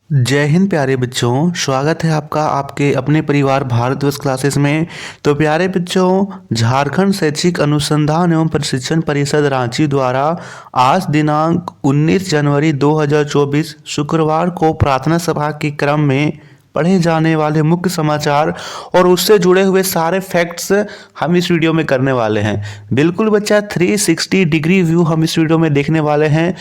जय हिंद प्यारे बच्चों। स्वागत है आपका आपके अपने परिवार भारतवर्ष क्लासेस में। तो प्यारे बच्चों, झारखंड शैक्षिक अनुसंधान एवं प्रशिक्षण परिषद रांची द्वारा आज दिनांक 19 जनवरी 2024 शुक्रवार को प्रार्थना सभा के क्रम में पढ़े जाने वाले मुख्य समाचार और उससे जुड़े हुए सारे फैक्ट्स हम इस वीडियो में करने वाले हैं। बिल्कुल बच्चा 360 डिग्री व्यू हम इस वीडियो में देखने वाले हैं।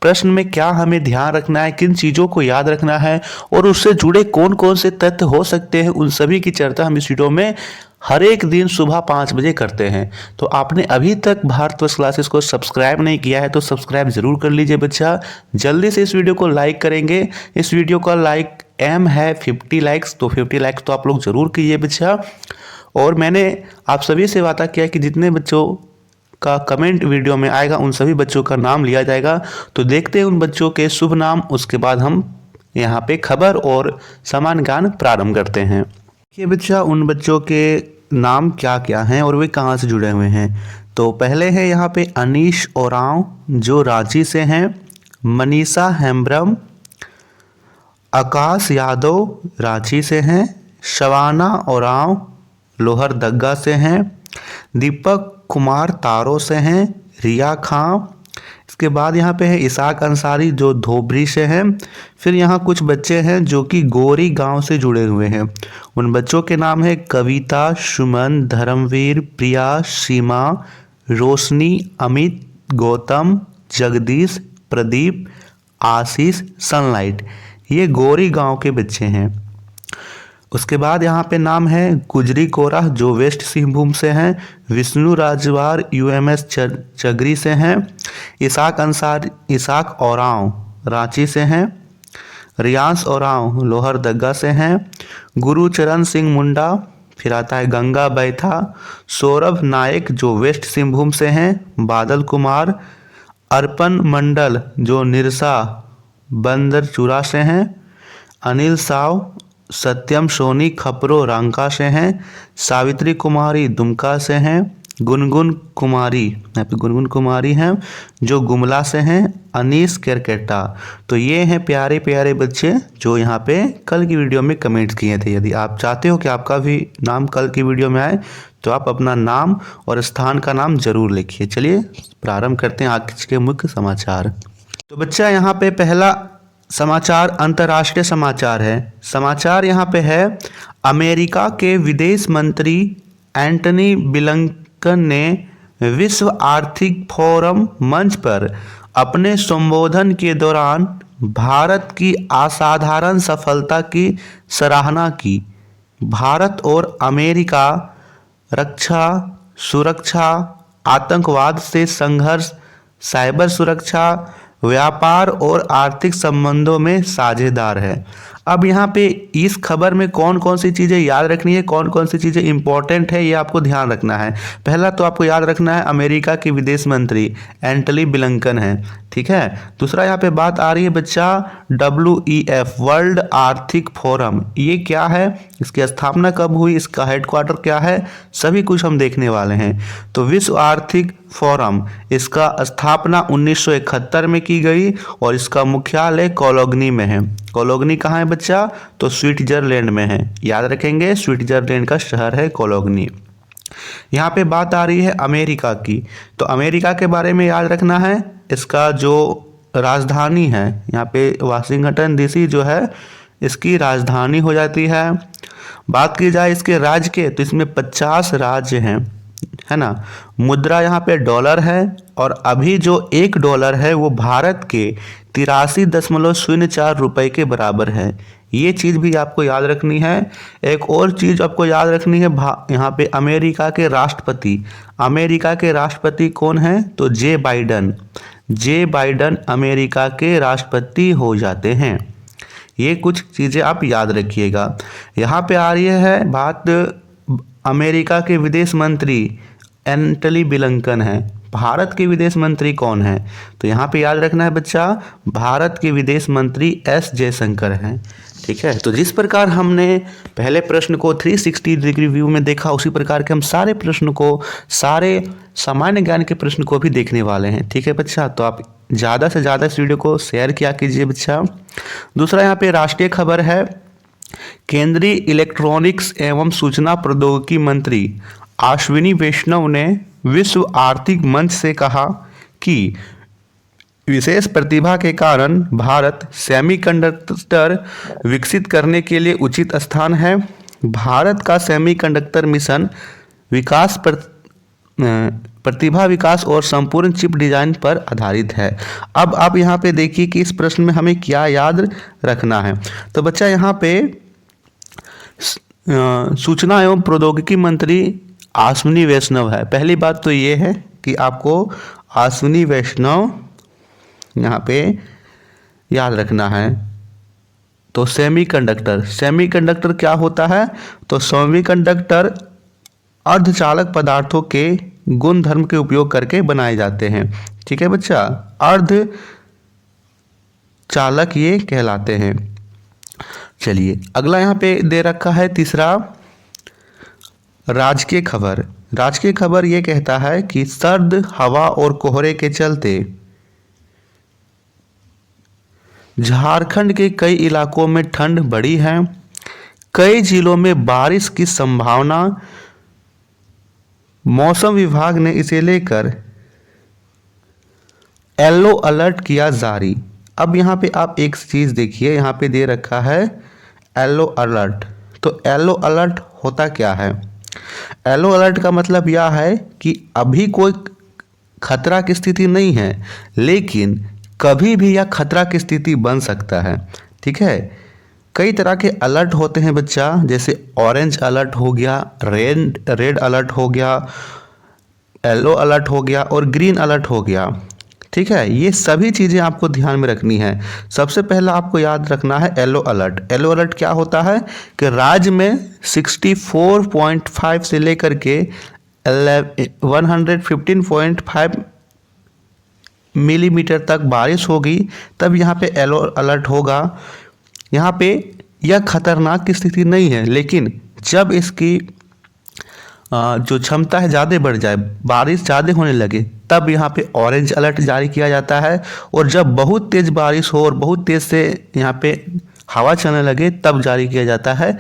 प्रश्न में क्या हमें ध्यान रखना है, किन चीज़ों को याद रखना है और उससे जुड़े कौन कौन से तथ्य हो सकते हैं, उन सभी की चर्चा हम इस वीडियो में हर एक दिन सुबह 5 बजे करते हैं। तो आपने अभी तक भारतवर्ष क्लासेस को सब्सक्राइब नहीं किया है तो सब्सक्राइब जरूर कर लीजिए बच्चा। जल्दी से इस वीडियो को लाइक करेंगे। इस वीडियो का लाइक एम है 50 लाइक्स, तो 50 लाइक्स तो आप लोग जरूर कीजिए बच्चा। और मैंने आप सभी से वादा किया कि जितने बच्चों का कमेंट वीडियो में आएगा उन सभी बच्चों का नाम लिया जाएगा। तो देखते हैं उन बच्चों के शुभ नाम, उसके बाद हम यहाँ पे खबर और सामान्य ज्ञान प्रारंभ करते हैं। देखिए बच्चा, उन बच्चों के नाम क्या क्या हैं और वे कहाँ से जुड़े हुए हैं। तो पहले है यहाँ पे अनीश ओरांव जो रांची से हैं, मनीषा हेम्ब्रम, आकाश यादव रांची से हैं, शवाना ओरांव लोहरदग्गा से हैं, दीपक कुमार तारो से हैं, रिया खां। इसके बाद यहाँ पे है इसाक अंसारी जो धोबरी से हैं। फिर यहाँ कुछ बच्चे हैं जो कि गोरी गांव से जुड़े हुए हैं। उन बच्चों के नाम है कविता, सुमन, धर्मवीर, प्रिया, सीमा, रोशनी, अमित, गौतम, जगदीश, प्रदीप, आशीष, सनलाइट। ये गोरी गांव के बच्चे हैं। उसके बाद यहाँ पे नाम है गुजरी कोरा जो वेस्ट सिंहभूम से हैं, विष्णु राजवार यूएमएस चगरी से हैं, इसाक ओरांव रांची से हैं, रियांश ओरांव लोहरदग्गा से हैं, गुरुचरण सिंह मुंडा, फिर आता है गंगा बैथा, सौरभ नायक जो वेस्ट सिंहभूम से हैं, बादल कुमार, अर्पण मंडल जो निरसा बंदरचूरा से हैं, अनिल साव, सत्यम सोनी खपरो रंका से हैं, सावित्री कुमारी दुमका से हैं, गुनगुन कुमारी यहाँ पे गुनगुन कुमारी हैं जो गुमला से हैं, अनीस केरकेटा। तो ये हैं प्यारे प्यारे बच्चे जो यहाँ पे कल की वीडियो में कमेंट किए थे। यदि आप चाहते हो कि आपका भी नाम कल की वीडियो में आए तो आप अपना नाम और स्थान का नाम जरूर लिखिए। चलिए प्रारंभ करते हैं आज के मुख्य समाचार। तो बच्चा यहाँ पे पहला समाचार अंतर्राष्ट्रीय समाचार है। समाचार यहाँ पे है अमेरिका के विदेश मंत्री एंटनी ब्लिंकन ने विश्व आर्थिक फोरम मंच पर अपने संबोधन के दौरान भारत की असाधारण सफलता की सराहना की। भारत और अमेरिका रक्षा, सुरक्षा, आतंकवाद से संघर्ष, साइबर सुरक्षा, व्यापार और आर्थिक संबंधों में साझेदार है। अब यहाँ पे इस खबर में कौन कौन सी चीज़ें याद रखनी है, कौन कौन सी चीज़ें इंपॉर्टेंट है, ये आपको ध्यान रखना है। पहला तो आपको याद रखना है अमेरिका के विदेश मंत्री एंटनी ब्लिंकन है, ठीक है। दूसरा यहाँ पे बात आ रही है बच्चा WEF वर्ल्ड आर्थिक फोरम, ये क्या है, इसकी स्थापना कब हुई, इसका हेडक्वार्टर क्या है, सभी कुछ हम देखने वाले हैं। तो विश्व आर्थिक फोरम, इसका स्थापना 1971 में की गई और इसका मुख्यालय कोलोगनी में है। कोलोगनी कहाँ है बच्चा, तो स्विट्जरलैंड में है। याद रखेंगे स्विट्जरलैंड का शहर है कोलोगनी। यहाँ पे बात आ रही है अमेरिका की, तो अमेरिका के बारे में याद रखना है। इसका जो राजधानी है यहाँ पे वाशिंगटन DC जो है इसकी राजधानी हो जाती है। बात की जाए इसके राज्य के तो इसमें 50 राज्य हैं, है ना। मुद्रा यहाँ पे डॉलर है और अभी जो $1 है वो भारत के 83.04 रुपये के बराबर है। ये चीज़ भी आपको याद रखनी है। एक और चीज़ आपको याद रखनी है, यहाँ पे अमेरिका के राष्ट्रपति कौन है, तो जे बाइडन अमेरिका के राष्ट्रपति हो जाते हैं। ये कुछ चीज़ें आप याद रखिएगा। यहाँ पे आ रही है बात अमेरिका के विदेश मंत्री एंटनी ब्लिंकन है। भारत के विदेश मंत्री कौन है, तो यहाँ पे याद रखना है बच्चा भारत के विदेश मंत्री S जयशंकर हैं, ठीक है। तो जिस प्रकार हमने पहले प्रश्न को 360 डिग्री व्यू में देखा उसी प्रकार के हम सारे प्रश्न को, सारे सामान्य ज्ञान के प्रश्न को भी देखने वाले हैं, ठीक है बच्चा। तो आप ज़्यादा से ज़्यादा इस वीडियो को शेयर किया कीजिए बच्चा। दूसरा यहाँ पे राष्ट्रीय खबर है, केंद्रीय इलेक्ट्रॉनिक्स एवं सूचना प्रौद्योगिकी मंत्री अश्विनी वैष्णव ने विश्व आर्थिक मंच से कहा कि विशेष प्रतिभा के कारण भारत सेमीकंडक्टर विकसित करने के लिए उचित स्थान है। भारत का सेमीकंडक्टर मिशन विकास प्रतिभा विकास और संपूर्ण चिप डिजाइन पर आधारित है। अब आप यहाँ पे देखिए कि इस प्रश्न में हमें क्या याद रखना है। तो बच्चा यहाँ पे सूचना एवं प्रौद्योगिकी मंत्री अश्विनी वैष्णव है। पहली बात तो ये है कि आपको अश्विनी वैष्णव यहाँ पे याद रखना है। तो सेमीकंडक्टर क्या होता है? तो सेमीकंडक्टर अर्धचालक पदार्थों के गुण धर्म के उपयोग करके बनाए जाते हैं। ठीक है बच्चा, अर्धचालक ये कहलाते हैं। चलिए अगला यहाँ पे दे रखा है तीसरा, राजकीय खबर। राजकीय खबर ये कहता है कि सर्द हवा और कोहरे के चलते झारखंड के कई इलाकों में ठंड बढ़ी है। कई जिलों में बारिश की संभावना। मौसम विभाग ने इसे लेकर येलो अलर्ट किया जारी। अब यहाँ पे आप एक चीज़ देखिए, यहाँ पे दे रखा है येलो अलर्ट। तो येलो अलर्ट होता क्या है? येलो अलर्ट का मतलब यह है कि अभी कोई खतरा की स्थिति नहीं है, लेकिन कभी भी यह खतरा की स्थिति बन सकता है। ठीक है, कई तरह के अलर्ट होते हैं बच्चा, जैसे ऑरेंज अलर्ट हो गया, रेड अलर्ट हो गया, येलो अलर्ट हो गया और ग्रीन अलर्ट हो गया। ठीक है, ये सभी चीज़ें आपको ध्यान में रखनी है। सबसे पहला आपको याद रखना है येलो अलर्ट। येलो अलर्ट क्या होता है कि राज्य में 64.5 से लेकर के 115.5 मिलीमीटर तक बारिश होगी, तब यहाँ पे येलो अलर्ट होगा। यहाँ पे यह खतरनाक की स्थिति नहीं है, लेकिन जब इसकी जो क्षमता है ज़्यादा बढ़ जाए, बारिश ज़्यादा होने लगे, तब यहाँ पे ऑरेंज अलर्ट जारी किया जाता है। और जब बहुत तेज़ बारिश हो और बहुत तेज़ से यहाँ पे हवा चलने लगे, तब जारी किया जाता है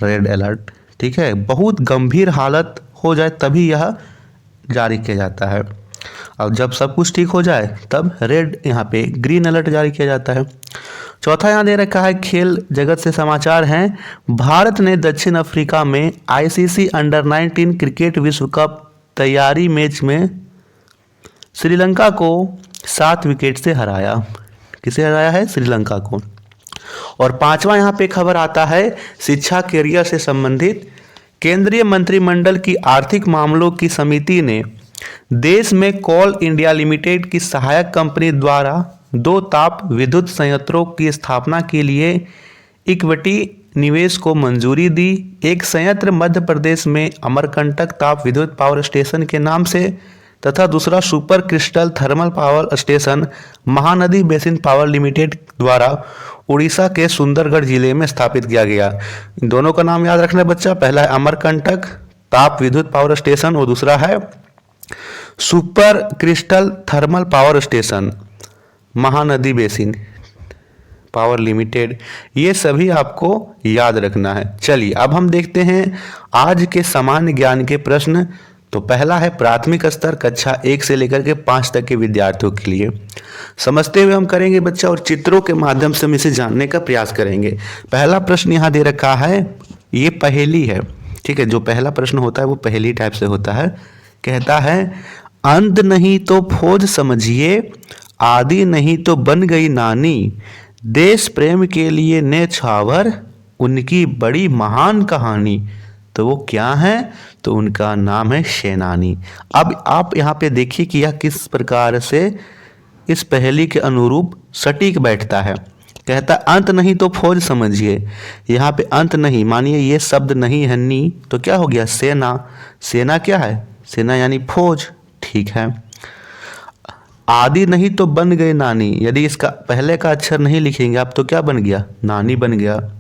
रेड अलर्ट। ठीक है, बहुत गंभीर हालत हो जाए तभी यह जारी किया जाता है, और जब सब कुछ ठीक हो जाए तब रेड यहाँ पे ग्रीन अलर्ट जारी किया जाता है। चौथा यहाँ दे रखा है, खेल जगत से समाचार हैं। भारत ने दक्षिण अफ्रीका में आईसीसी अंडर 19 क्रिकेट विश्व कप तैयारी मैच में श्रीलंका को 7 विकेट से हराया। किसे हराया है? श्रीलंका को। और पांचवा यहाँ पे खबर आता है शिक्षा कैरियर से संबंधित। केंद्रीय मंत्रिमंडल की आर्थिक मामलों की समिति ने देश में कोल इंडिया लिमिटेड की सहायक कंपनी द्वारा 2 ताप विद्युत संयंत्रों की स्थापना के लिए इक्विटी निवेश को मंजूरी दी। एक संयंत्र मध्य प्रदेश में अमरकंटक ताप विद्युत पावर स्टेशन के नाम से तथा दूसरा super crystal thermal power station Mahanadi basin power limited द्वारा उड़ीसा के सुंदरगढ़ जिले में स्थापित किया गया। इन दोनों का नाम याद रखना बच्चा। पहला है अमरकंटक ताप विद्युत पावर स्टेशन और दूसरा है super crystal thermal power station Mahanadi basin power limited. ये सभी आपको याद रखना है। चलिए अब हम देखते हैं आज के सामान्य ज्ञान के प्रश्न। तो पहला है प्राथमिक स्तर कक्षा 1 से लेकर के 5 तक के विद्यार्थियों के लिए। समझते हुए हम करेंगे बच्चा, और चित्रों के माध्यम से हम इसे जानने का प्रयास करेंगे। पहला प्रश्न यहाँ दे रखा है, ये पहेली है। ठीक है, जो पहला प्रश्न होता है वो पहेली टाइप से होता है। कहता है, अंत नहीं तो फौज समझिए, आदि नहीं तो बन गई नानी, देश प्रेम के लिए न्यौछावर, उनकी बड़ी महान कहानी। तो वो क्या है? तो उनका नाम है सेनानी। अब आप यहाँ पे देखिए कि यह किस प्रकार से इस पहेली के अनुरूप सटीक बैठता है। कहता अंत नहीं तो फौज समझिए। यहाँ पे अंत नहीं, मानिए ये शब्द नहीं है नी, तो क्या हो गया? सेना। सेना क्या है? सेना यानी फौज। ठीक है। आदि नहीं तो बन गए नानी, यदि इसका पहले का अक्षर नहीं लिखेंगे आप तो क्या बन गया? नानी बन गया।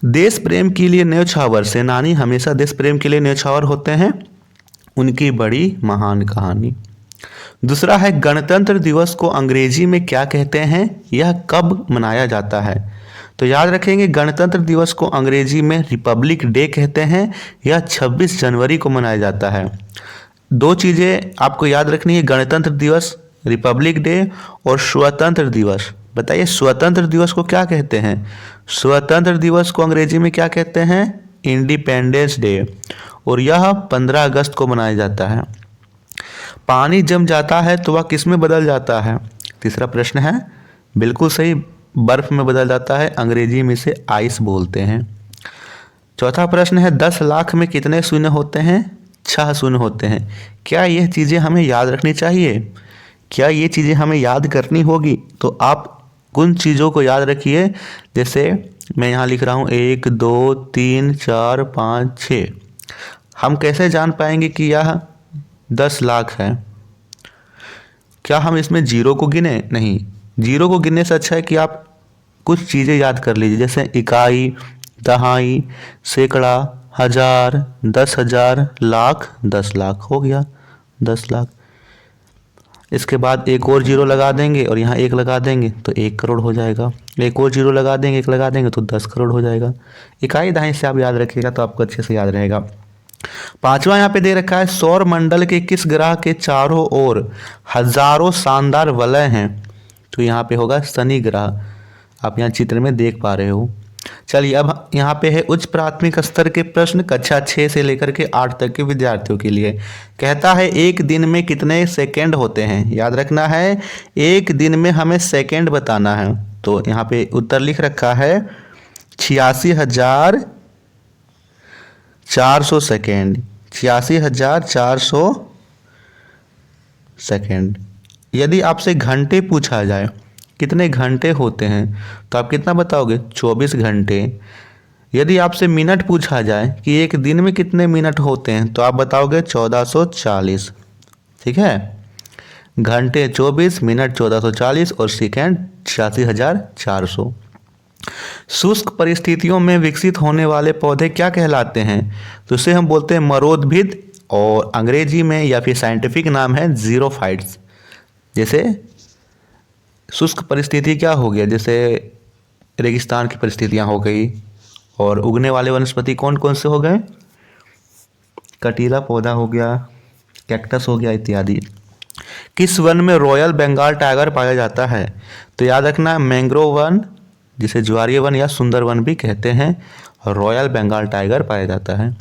देश प्रेम के लिए न्यौछावर, सेनानी हमेशा देश प्रेम के लिए न्यौछावर होते हैं, उनकी बड़ी महान कहानी। दूसरा है गणतंत्र दिवस को अंग्रेजी में क्या कहते हैं, यह कब मनाया जाता है। तो याद रखेंगे गणतंत्र दिवस को अंग्रेजी में रिपब्लिक डे कहते हैं, यह 26 जनवरी को मनाया जाता है। दो चीज़ें आपको याद रखनी है, गणतंत्र दिवस रिपब्लिक डे और स्वतंत्र दिवस। बताइए स्वतंत्र दिवस को क्या कहते हैं। स्वतंत्र दिवस को अंग्रेजी में क्या कहते हैं, इंडिपेंडेंस डे, और यह 15 अगस्त को मनाया जाता है। पानी जम जाता है तो वह किस में बदल जाता है। तीसरा प्रश्न है, बिल्कुल सही, बर्फ में बदल जाता है, अंग्रेजी में इसे आइस बोलते हैं। चौथा प्रश्न है 10 लाख में कितने शून्य होते हैं, 6 शून्य होते हैं। क्या यह चीज़ें हमें याद रखनी चाहिए, क्या ये चीज़ें हमें याद करनी होगी। तो आप उन चीज़ों को याद रखिए, जैसे मैं यहाँ लिख रहा हूँ 1 2 3 4 5 6। हम कैसे जान पाएंगे कि यह 10 लाख है। क्या हम इसमें जीरो को गिने, नहीं, जीरो को गिनने से अच्छा है कि आप कुछ चीज़ें याद कर लीजिए, जैसे इकाई, दहाई, सैकड़ा, हजार, 10,000, लाख, 10 लाख हो गया 10 लाख। इसके बाद एक और जीरो लगा देंगे और यहाँ एक लगा देंगे तो 1 करोड़ हो जाएगा। एक और जीरो लगा देंगे, एक लगा देंगे तो 10 करोड़ हो जाएगा। इकाई दहाई से आप याद रखिएगा तो आपको अच्छे से याद रहेगा। पांचवा यहाँ पे दे रखा है, सौर मंडल के किस ग्रह के चारों ओर हजारों शानदार वलय हैं। तो यहाँ पे होगा शनि ग्रह, आप यहाँ चित्र में देख पा रहे हो। चलिए अब यहाँ पे है उच्च प्राथमिक स्तर के प्रश्न, कक्षा 6 से लेकर के 8 तक के विद्यार्थियों के लिए। कहता है एक दिन में कितने सेकंड होते हैं। याद रखना है एक दिन में हमें सेकंड बताना है। तो यहाँ पे उत्तर लिख रखा है 86,400 सेकेंड, 86,400 सेकेंड। यदि आपसे घंटे पूछा जाए कितने घंटे होते हैं तो आप कितना बताओगे, 24 घंटे। यदि आपसे मिनट पूछा जाए कि एक दिन में कितने मिनट होते हैं तो आप बताओगे 1440। ठीक है, घंटे 24, मिनट 1440 और सेकेंड 86,400। शुष्क परिस्थितियों में विकसित होने वाले पौधे क्या कहलाते हैं। तो इसे हम बोलते हैं मरोदभिद, और अंग्रेजी में या फिर साइंटिफिक नाम है जीरोफाइट्स। जैसे शुष्क परिस्थिति क्या हो गया, जैसे रेगिस्तान की परिस्थितियाँ हो गई। और उगने वाले वनस्पति कौन कौन से हो गए, कटीला पौधा हो गया, कैक्टस हो गया इत्यादि। किस वन में रॉयल बंगाल टाइगर पाया जाता है। तो याद रखना मैंग्रोव वन, जिसे ज्वारीय वन या सुंदर वन भी कहते हैं, रॉयल बंगाल टाइगर पाया जाता है।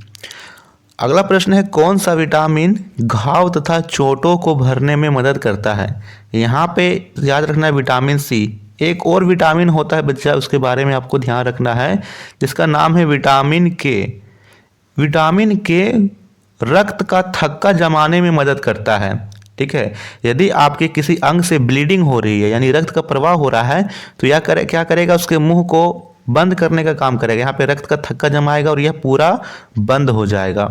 अगला प्रश्न है कौन सा विटामिन घाव तथा चोटों को भरने में मदद करता है। यहाँ पे याद रखना है विटामिन सी। एक और विटामिन होता है बच्चा, उसके बारे में आपको ध्यान रखना है, जिसका नाम है विटामिन के। विटामिन के रक्त का थक्का जमाने में मदद करता है। ठीक है, यदि आपके किसी अंग से ब्लीडिंग हो रही है यानी रक्त का प्रवाह हो रहा है तो यह क्या करेगा, उसके मुंह को बंद करने का काम करेगा। यहाँ पे रक्त का थक्का जमाएगा और यह पूरा बंद हो जाएगा।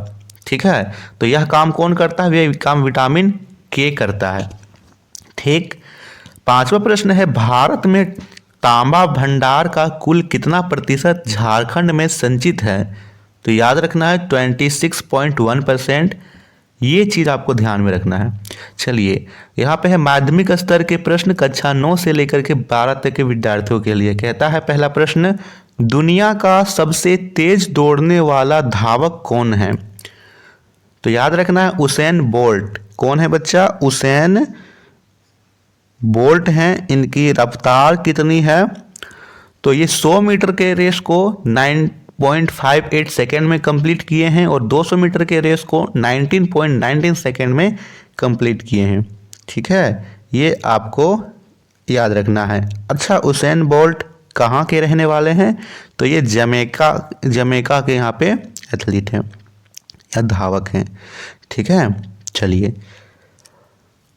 ठीक है, तो यह काम कौन करता है, यह काम विटामिन के करता है। ठीक, पांचवा प्रश्न है भारत में तांबा भंडार का कुल कितना प्रतिशत झारखंड में संचित है। तो याद रखना है 26.1%। ये चीज़ आपको ध्यान में रखना है। चलिए यहाँ पे है माध्यमिक स्तर के प्रश्न, कक्षा 9 से लेकर के 12 तक के विद्यार्थियों के लिए। कहता है पहला प्रश्न, दुनिया का सबसे तेज दौड़ने वाला धावक कौन है। तो याद रखना है उसेन बोल्ट। कौन है बच्चा, उसेन बोल्ट हैं। इनकी रफ्तार कितनी है, तो ये 100 मीटर के रेस को 9.58 सेकेंड में कंप्लीट किए हैं और 200 मीटर के रेस को 19.19 सेकेंड में कंप्लीट किए हैं। ठीक है, ये आपको याद रखना है। अच्छा, उसेन बोल्ट कहाँ के रहने वाले हैं, तो ये जमैका के यहाँ पे एथलीट हैं या धावक हैं। ठीक है, चलिए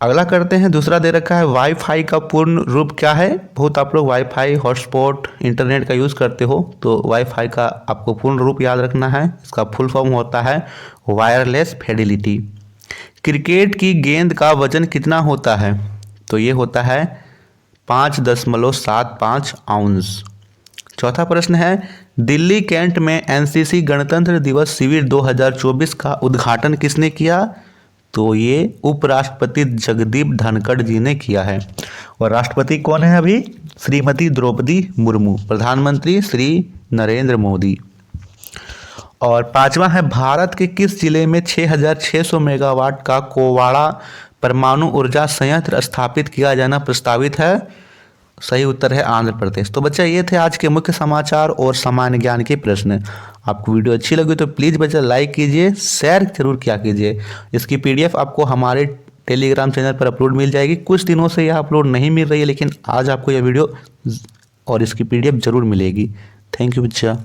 अगला करते हैं। दूसरा दे रखा है वाईफाई का पूर्ण रूप क्या है। बहुत आप लोग वाईफाई, हॉटस्पॉट, इंटरनेट का यूज़ करते हो, तो वाईफाई का आपको पूर्ण रूप याद रखना है। इसका फुल फॉर्म होता है वायरलेस फिडेलिटी। क्रिकेट की गेंद का वजन कितना होता है, तो ये होता है 5.75 आउंस। चौथा प्रश्न है दिल्ली कैंट में एनसीसी गणतंत्र दिवस शिविर 2024 का उद्घाटन किसने किया। तो ये उपराष्ट्रपति जगदीप धनखड़ जी ने किया है। और राष्ट्रपति कौन है अभी? श्रीमती द्रौपदी मुर्मू। प्रधानमंत्री श्री नरेंद्र मोदी। और पांचवा है, भारत के किस जिले में 6600 मेगावाट का कोवाड़ा परमाणु ऊर्जा संयंत्र स्थापित किया जाना प्रस्तावित है? सही उत्तर है आंध्र प्रदेश। तो बच्चा ये थे आज के मुख्य समाचार और सामान्य ज्ञान के प्रश्न। आपको वीडियो अच्छी लगी तो प्लीज़ बच्चा लाइक कीजिए, शेयर जरूर किया कीजिए। इसकी पीडीएफ आपको हमारे टेलीग्राम चैनल पर अपलोड मिल जाएगी। कुछ दिनों से यह अपलोड नहीं मिल रही है, लेकिन आज आपको यह वीडियो और इसकी पीडीएफ जरूर मिलेगी। थैंक यू बच्चा।